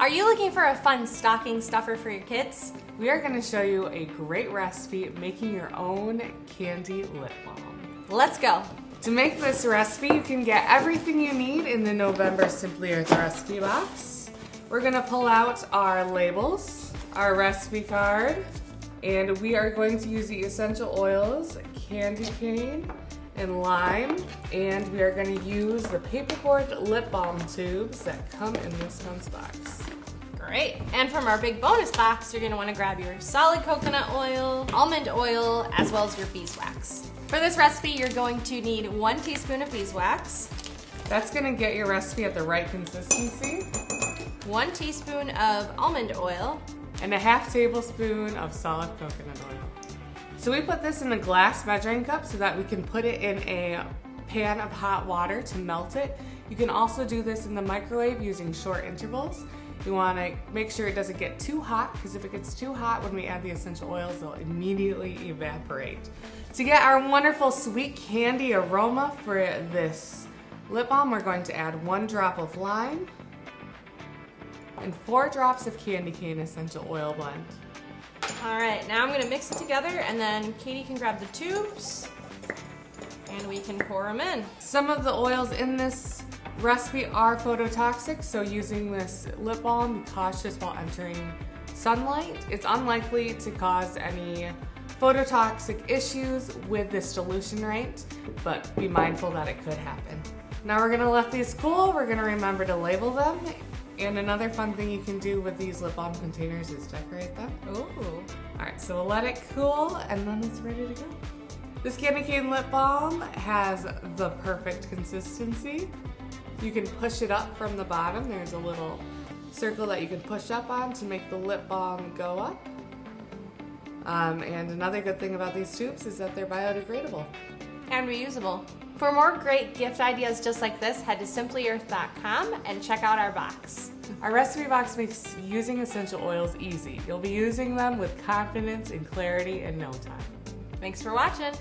Are you looking for a fun stocking stuffer for your kids? We are going to show you a great recipe making your own candy lip balm. Let's go. To make this recipe, you can get everything you need in the November Simply Earth recipe box. We're going to pull out our labels, our recipe card, and we are going to use the essential oils, candy cane, and lime, and we are going to use the paperboard lip balm tubes that come in this month's box. Great. And from our big bonus box, you're going to want to grab your solid coconut oil, almond oil, as well as your beeswax. For this recipe, you're going to need 1 teaspoon of beeswax. That's going to get your recipe at the right consistency. 1 teaspoon of almond oil. And a half tablespoon of solid coconut oil. So we put this in a glass measuring cup so that we can put it in a pan of hot water to melt it. You can also do this in the microwave using short intervals. You want to make sure it doesn't get too hot, because if it gets too hot when we add the essential oils, they'll immediately evaporate. To get our wonderful sweet candy aroma for this lip balm, we're going to add 1 drop of lime and 4 drops of candy cane essential oil blend. All right, now I'm going to mix it together, and then Katie can grab the tubes and we can pour them in. Some of the oils in this recipe are phototoxic, so using this lip balm, be cautious while entering sunlight. It's unlikely to cause any phototoxic issues with this dilution rate, but be mindful that it could happen. Now we're gonna let these cool. We're gonna remember to label them. And another fun thing you can do with these lip balm containers is decorate them. Ooh. All right, so we'll let it cool and then it's ready to go. This candy cane lip balm has the perfect consistency. You can push it up from the bottom. There's a little circle that you can push up on to make the lip balm go up. And another good thing about these tubes is that they're biodegradable. And reusable. For more great gift ideas just like this, head to simplyearth.com and check out our box. Our recipe box makes using essential oils easy. You'll be using them with confidence and clarity in no time. Thanks for watching.